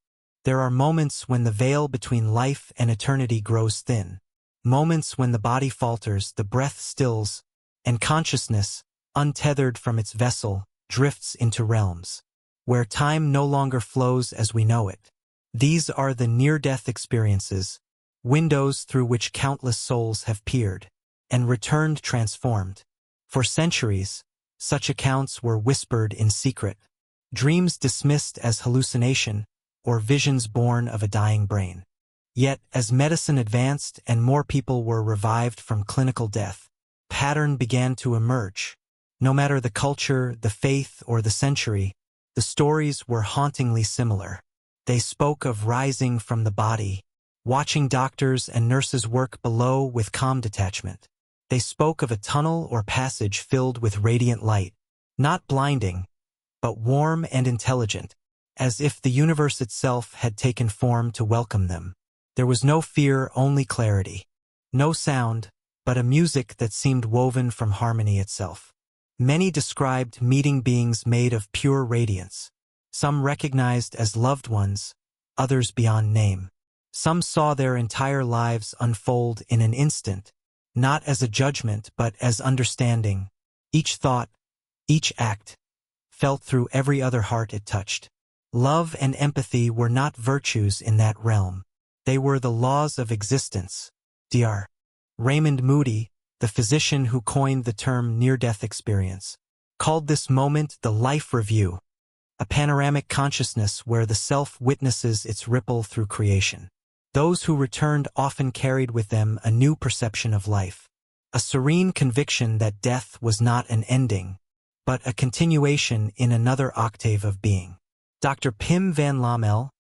A: There are moments when the veil between life and eternity grows thin, moments when the body falters, the breath stills, and consciousness, untethered from its vessel, drifts into realms where time no longer flows as we know it. These are the near-death experiences, windows through which countless souls have peered and returned transformed. For centuries, such accounts were whispered in secret, dreams dismissed as hallucination or visions born of a dying brain. Yet, as medicine advanced and more people were revived from clinical death, a pattern began to emerge. No matter the culture, the faith, or the century, the stories were hauntingly similar. They spoke of rising from the body, watching doctors and nurses work below with calm detachment. They spoke of a tunnel or passage filled with radiant light, not blinding, but warm and intelligent, as if the universe itself had taken form to welcome them. There was no fear, only clarity. No sound, but a music that seemed woven from harmony itself. Many described meeting beings made of pure radiance. Some recognized as loved ones, others beyond name. Some saw their entire lives unfold in an instant, not as a judgment but as understanding. Each thought, each act, felt through every other heart it touched. Love and empathy were not virtues in that realm. They were the laws of existence. Dr. Raymond Moody, the physician who coined the term near-death experience, called this moment the life review, a panoramic consciousness where the self witnesses its ripple through creation. Those who returned often carried with them a new perception of life, a serene conviction that death was not an ending, but a continuation in another octave of being. Dr. Pim van Lommel,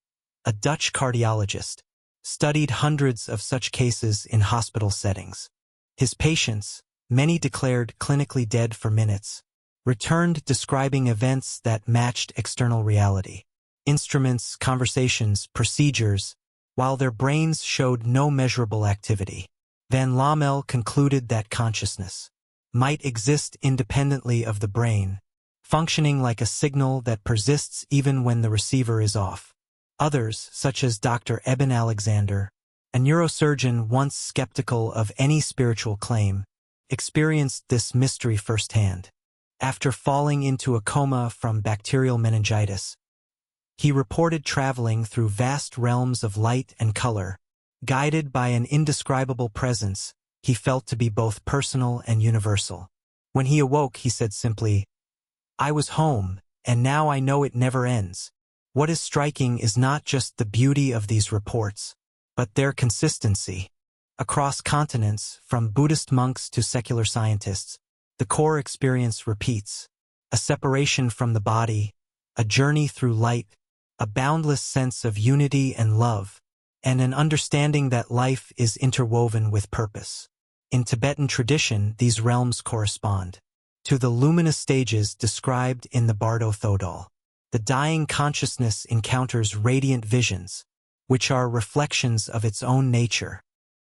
A: a Dutch cardiologist, studied hundreds of such cases in hospital settings. His patients, many declared clinically dead for minutes, returned describing events that matched external reality. Instruments, conversations, procedures, while their brains showed no measurable activity. Van Lommel concluded that consciousness might exist independently of the brain, functioning like a signal that persists even when the receiver is off. Others, such as Dr. Eben Alexander, a neurosurgeon once skeptical of any spiritual claim, experienced this mystery firsthand. After falling into a coma from bacterial meningitis, he reported traveling through vast realms of light and color, guided by an indescribable presence he felt to be both personal and universal. When he awoke, he said simply, "I was home, and now I know it never ends." What is striking is not just the beauty of these reports, but their consistency. Across continents, from Buddhist monks to secular scientists, the core experience repeats. A separation from the body, a journey through light, a boundless sense of unity and love, and an understanding that life is interwoven with purpose. In Tibetan tradition, these realms correspond to the luminous stages described in the Bardo Thodol. The dying consciousness encounters radiant visions, which are reflections of its own nature.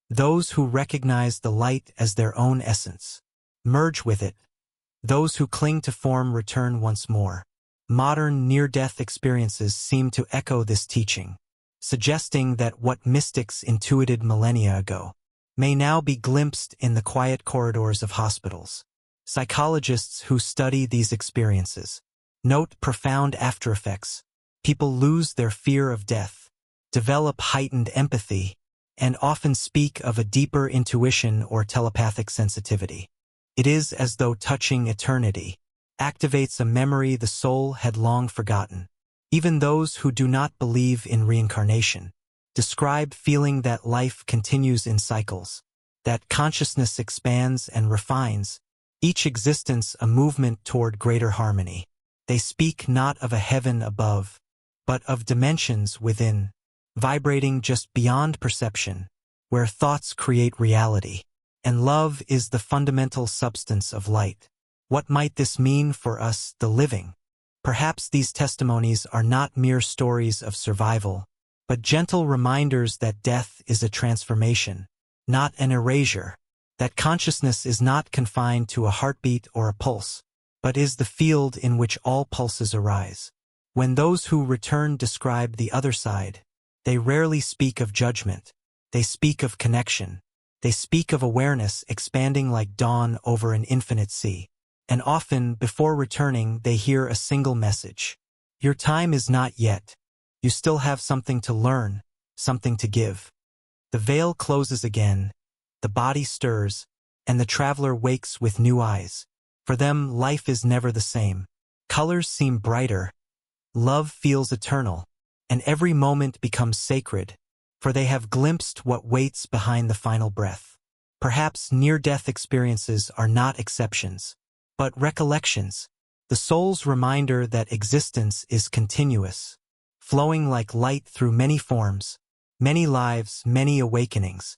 A: Those who recognize the light as their own essence merge with it. Those who cling to form return once more. Modern near-death experiences seem to echo this teaching, suggesting that what mystics intuited millennia ago may now be glimpsed in the quiet corridors of hospitals. Psychologists who study these experiences note profound aftereffects. People lose their fear of death, develop heightened empathy, and often speak of a deeper intuition or telepathic sensitivity. It is as though touching eternity activates a memory the soul had long forgotten. Even those who do not believe in reincarnation describe feeling that life continues in cycles, that consciousness expands and refines, each existence a movement toward greater harmony. They speak not of a heaven above, but of dimensions within, vibrating just beyond perception, where thoughts create reality, and love is the fundamental substance of light. What might this mean for us, the living? Perhaps these testimonies are not mere stories of survival, but gentle reminders that death is a transformation, not an erasure, that consciousness is not confined to a heartbeat or a pulse, but is the field in which all pulses arise. When those who return describe the other side, they rarely speak of judgment. They speak of connection. They speak of awareness expanding like dawn over an infinite sea. And often, before returning, they hear a single message. Your time is not yet. You still have something to learn, something to give. The veil closes again, the body stirs, and the traveler wakes with new eyes. For them, life is never the same. Colors seem brighter. Love feels eternal. And every moment becomes sacred, for they have glimpsed what waits behind the final breath. Perhaps near-death experiences are not exceptions, but recollections, the soul's reminder that existence is continuous, flowing like light through many forms, many lives, many awakenings.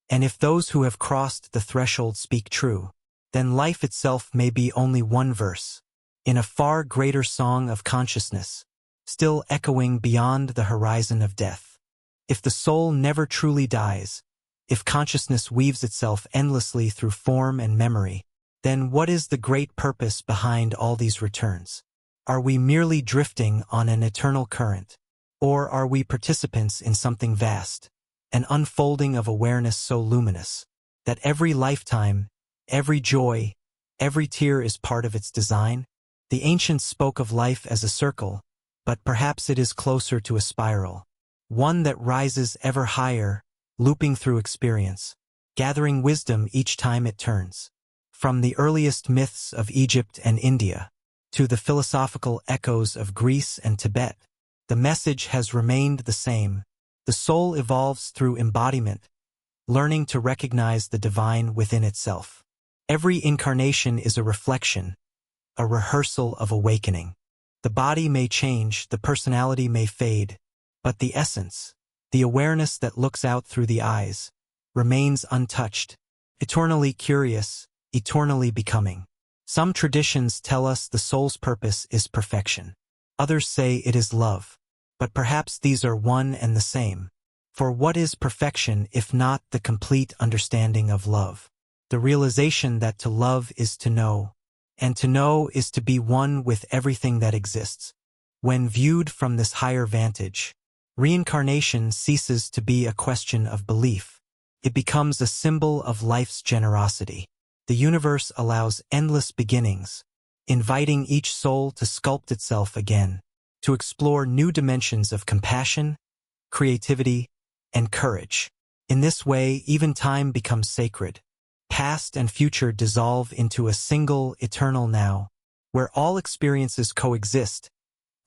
A: And if those who have crossed the threshold speak true, then life itself may be only one verse, in a far greater song of consciousness, still echoing beyond the horizon of death. If the soul never truly dies, if consciousness weaves itself endlessly through form and memory, then what is the great purpose behind all these returns? Are we merely drifting on an eternal current? Or are we participants in something vast, an unfolding of awareness so luminous, that every lifetime, every joy, every tear is part of its design? The ancients spoke of life as a circle, but perhaps it is closer to a spiral, one that rises ever higher, looping through experience, gathering wisdom each time it turns. From the earliest myths of Egypt and India, to the philosophical echoes of Greece and Tibet, the message has remained the same. The soul evolves through embodiment, learning to recognize the divine within itself. Every incarnation is a reflection, a rehearsal of awakening. The body may change, the personality may fade, but the essence, the awareness that looks out through the eyes, remains untouched, eternally curious, eternally becoming. Some traditions tell us the soul's purpose is perfection. Others say it is love. But perhaps these are one and the same. For what is perfection if not the complete understanding of love? The realization that to love is to know, and to know is to be one with everything that exists. When viewed from this higher vantage, reincarnation ceases to be a question of belief. It becomes a symbol of life's generosity. The universe allows endless beginnings, inviting each soul to sculpt itself again, to explore new dimensions of compassion, creativity, and courage. In this way, even time becomes sacred. Past and future dissolve into a single, eternal now, where all experiences coexist,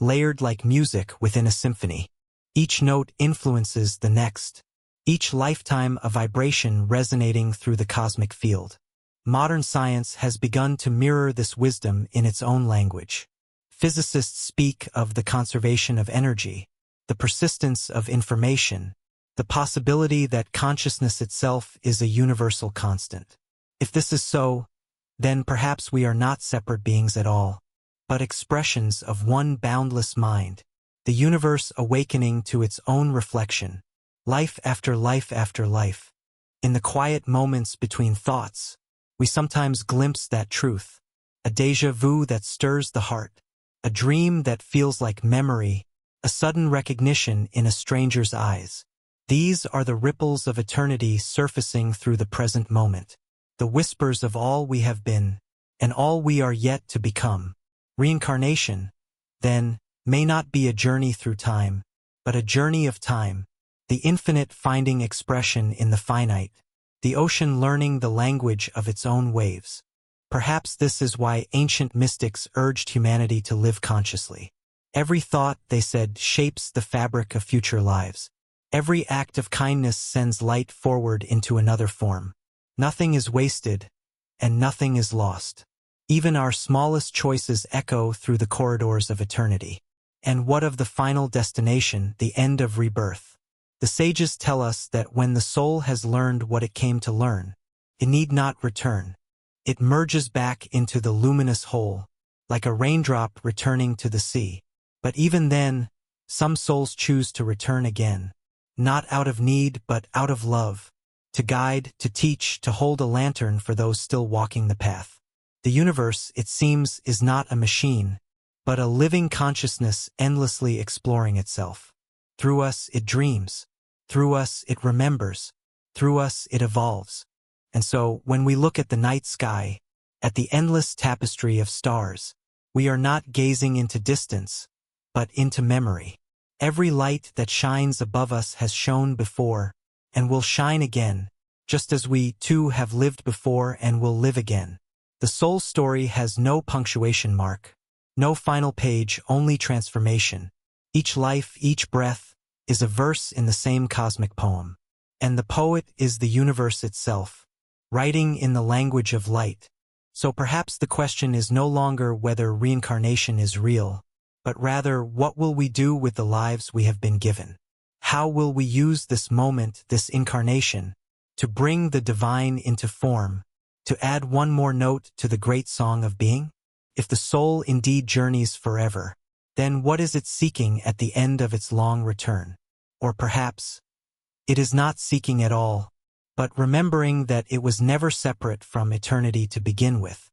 A: layered like music within a symphony. Each note influences the next, each lifetime a vibration resonating through the cosmic field. Modern science has begun to mirror this wisdom in its own language. Physicists speak of the conservation of energy, the persistence of information, the possibility that consciousness itself is a universal constant. If this is so, then perhaps we are not separate beings at all, but expressions of one boundless mind, the universe awakening to its own reflection, life after life after life. In the quiet moments between thoughts, we sometimes glimpse that truth, a déjà vu that stirs the heart, a dream that feels like memory, a sudden recognition in a stranger's eyes. These are the ripples of eternity surfacing through the present moment, the whispers of all we have been, and all we are yet to become. Reincarnation, then, may not be a journey through time, but a journey of time, the infinite finding expression in the finite, the ocean learning the language of its own waves. Perhaps this is why ancient mystics urged humanity to live consciously. Every thought, they said, shapes the fabric of future lives. Every act of kindness sends light forward into another form. Nothing is wasted, and nothing is lost. Even our smallest choices echo through the corridors of eternity. And what of the final destination, the end of rebirth? The sages tell us that when the soul has learned what it came to learn, it need not return. It merges back into the luminous whole, like a raindrop returning to the sea. But even then, some souls choose to return again, not out of need but out of love, to guide, to teach, to hold a lantern for those still walking the path. The universe, it seems, is not a machine, but a living consciousness endlessly exploring itself. Through us it dreams, through us it remembers, through us it evolves. And so, when we look at the night sky, at the endless tapestry of stars, we are not gazing into distance, but into memory. Every light that shines above us has shone before, and will shine again, just as we, too, have lived before and will live again. The soul story has no punctuation mark, no final page, only transformation. Each life, each breath, is a verse in the same cosmic poem. And the poet is the universe itself, writing in the language of light. So perhaps the question is no longer whether reincarnation is real, but rather what will we do with the lives we have been given? How will we use this moment, this incarnation, to bring the divine into form, to add one more note to the great song of being? If the soul indeed journeys forever, then what is it seeking at the end of its long return? Or perhaps, it is not seeking at all, but remembering that it was never separate from eternity to begin with.